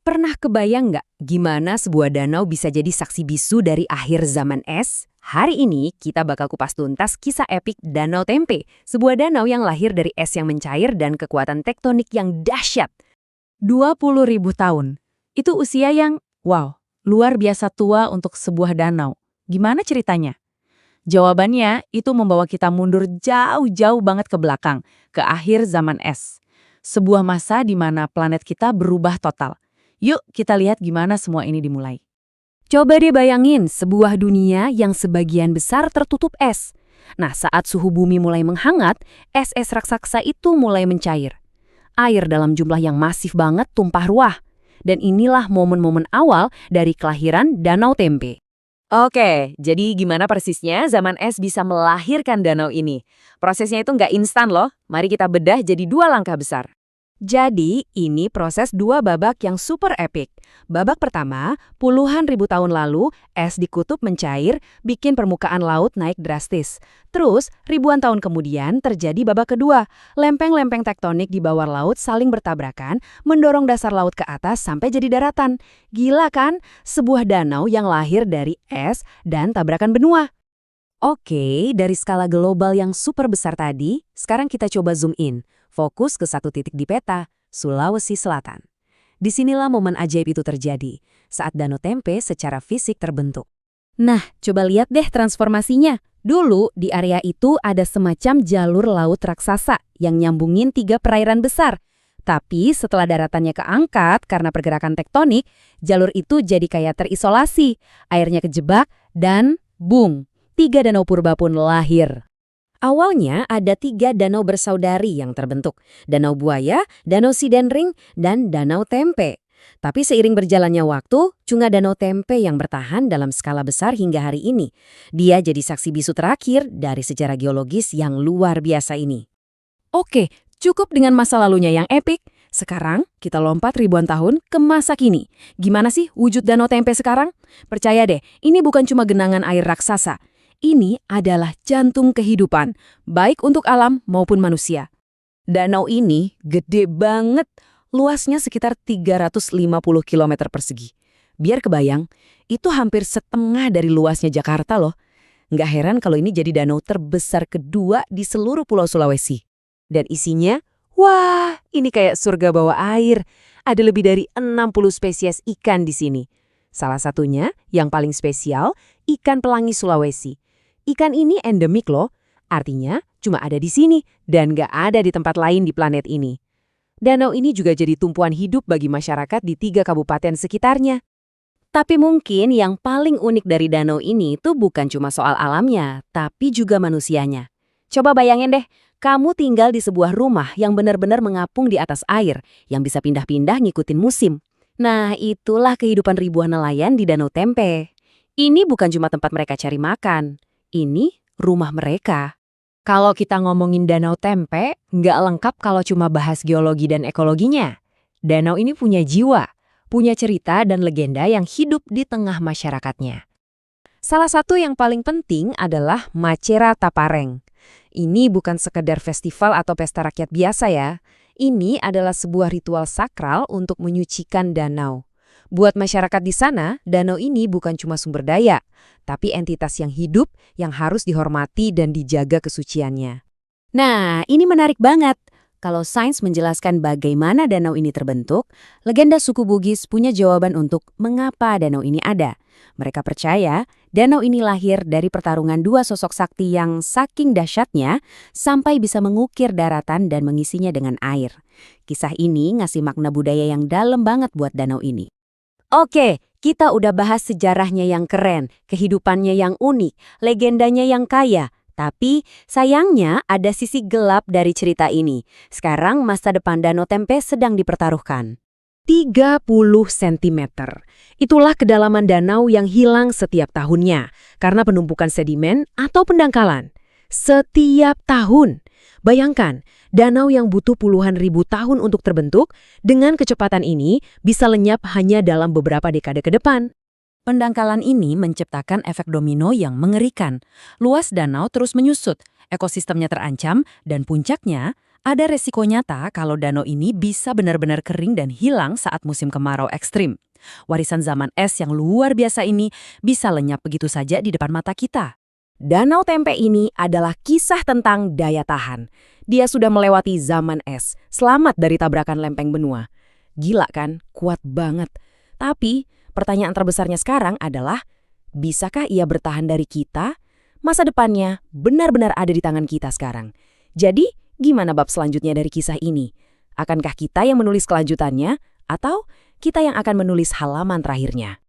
Pernah kebayang nggak gimana sebuah danau bisa jadi saksi bisu dari akhir zaman es? Hari ini kita bakal kupas tuntas kisah epik Danau Tempe, sebuah danau yang lahir dari es yang mencair dan kekuatan tektonik yang dahsyat. 20.000 tahun. Itu usia yang, wow, luar biasa tua untuk sebuah danau. Gimana ceritanya? Jawabannya itu membawa kita mundur jauh-jauh banget ke belakang, ke akhir zaman es. Sebuah masa di mana planet kita berubah total. Yuk kita lihat gimana semua ini dimulai. Coba deh bayangin sebuah dunia yang sebagian besar tertutup es. Nah, saat suhu bumi mulai menghangat, es-es raksasa itu mulai mencair. Air dalam jumlah yang masif banget tumpah ruah. Dan inilah momen-momen awal dari kelahiran Danau Tempe. Oke, jadi gimana persisnya zaman es bisa melahirkan danau ini? Prosesnya itu nggak instan loh. Mari kita bedah jadi 2 langkah besar. Jadi, ini proses 2 babak yang super epik. Babak pertama, puluhan ribu tahun lalu, es di kutub mencair, bikin permukaan laut naik drastis. Terus, ribuan tahun kemudian terjadi babak kedua. Lempeng-lempeng tektonik di bawah laut saling bertabrakan, mendorong dasar laut ke atas sampai jadi daratan. Gila kan? Sebuah danau yang lahir dari es dan tabrakan benua. Oke, dari skala global yang super besar tadi, sekarang kita coba zoom in. Fokus ke satu titik di peta, Sulawesi Selatan. Disinilah momen ajaib itu terjadi, saat Danau Tempe secara fisik terbentuk. Nah, coba lihat deh transformasinya. Dulu, di area itu ada semacam jalur laut raksasa yang nyambungin 3 perairan besar. Tapi setelah daratannya keangkat karena pergerakan tektonik, jalur itu jadi kayak terisolasi. Airnya kejebak dan boom, 3 danau purba pun lahir. Awalnya ada 3 danau bersaudari yang terbentuk, Danau Buaya, Danau Sidenring, dan Danau Tempe. Tapi seiring berjalannya waktu, cuma Danau Tempe yang bertahan dalam skala besar hingga hari ini. Dia jadi saksi bisu terakhir dari sejarah geologis yang luar biasa ini. Oke, cukup dengan masa lalunya yang epik. Sekarang kita lompat ribuan tahun ke masa kini. Gimana sih wujud Danau Tempe sekarang? Percaya deh, ini bukan cuma genangan air raksasa. Ini adalah jantung kehidupan, baik untuk alam maupun manusia. Danau ini gede banget, luasnya sekitar 350 km persegi. Biar kebayang, itu hampir setengah dari luasnya Jakarta loh. Nggak heran kalau ini jadi danau terbesar kedua di seluruh Pulau Sulawesi. Dan isinya, wah, ini kayak surga bawah air. Ada lebih dari 60 spesies ikan di sini. Salah satunya, yang paling spesial, ikan pelangi Sulawesi. Ikan ini endemik loh, artinya cuma ada di sini dan nggak ada di tempat lain di planet ini. Danau ini juga jadi tumpuan hidup bagi masyarakat di 3 kabupaten sekitarnya. Tapi mungkin yang paling unik dari danau ini tuh bukan cuma soal alamnya, tapi juga manusianya. Coba bayangin deh, kamu tinggal di sebuah rumah yang benar-benar mengapung di atas air, yang bisa pindah-pindah ngikutin musim. Nah, itulah kehidupan ribuan nelayan di Danau Tempe. Ini bukan cuma tempat mereka cari makan. Ini rumah mereka. Kalau kita ngomongin Danau Tempe, nggak lengkap kalau cuma bahas geologi dan ekologinya. Danau ini punya jiwa, punya cerita dan legenda yang hidup di tengah masyarakatnya. Salah satu yang paling penting adalah Macera Tapareng. Ini bukan sekedar festival atau pesta rakyat biasa ya. Ini adalah sebuah ritual sakral untuk menyucikan danau. Buat masyarakat di sana, danau ini bukan cuma sumber daya, tapi entitas yang hidup yang harus dihormati dan dijaga kesuciannya. Nah, ini menarik banget. Kalau sains menjelaskan bagaimana danau ini terbentuk, legenda suku Bugis punya jawaban untuk mengapa danau ini ada. Mereka percaya danau ini lahir dari pertarungan 2 sosok sakti yang saking dahsyatnya sampai bisa mengukir daratan dan mengisinya dengan air. Kisah ini ngasih makna budaya yang dalam banget buat danau ini. Oke, kita udah bahas sejarahnya yang keren, kehidupannya yang unik, legendanya yang kaya. Tapi sayangnya ada sisi gelap dari cerita ini. Sekarang masa depan Danau Tempe sedang dipertaruhkan. 30 cm. Itulah kedalaman danau yang hilang setiap tahunnya karena penumpukan sedimen atau pendangkalan. Setiap tahun. Bayangkan, danau yang butuh puluhan ribu tahun untuk terbentuk, dengan kecepatan ini bisa lenyap hanya dalam beberapa dekade ke depan. Pendangkalan ini menciptakan efek domino yang mengerikan. Luas danau terus menyusut, ekosistemnya terancam, dan puncaknya, Ada resiko nyata kalau danau ini bisa benar-benar kering dan hilang saat musim kemarau ekstrim. Warisan zaman es yang luar biasa ini bisa lenyap begitu saja di depan mata kita. Danau Tempe ini adalah kisah tentang daya tahan. Dia sudah melewati zaman es, selamat dari tabrakan lempeng benua. Gila kan? Kuat banget. Tapi pertanyaan terbesarnya sekarang adalah, bisakah ia bertahan dari kita? Masa depannya benar-benar ada di tangan kita sekarang. Jadi, gimana bab selanjutnya dari kisah ini? Akankah kita yang menulis kelanjutannya, atau kita yang akan menulis halaman terakhirnya?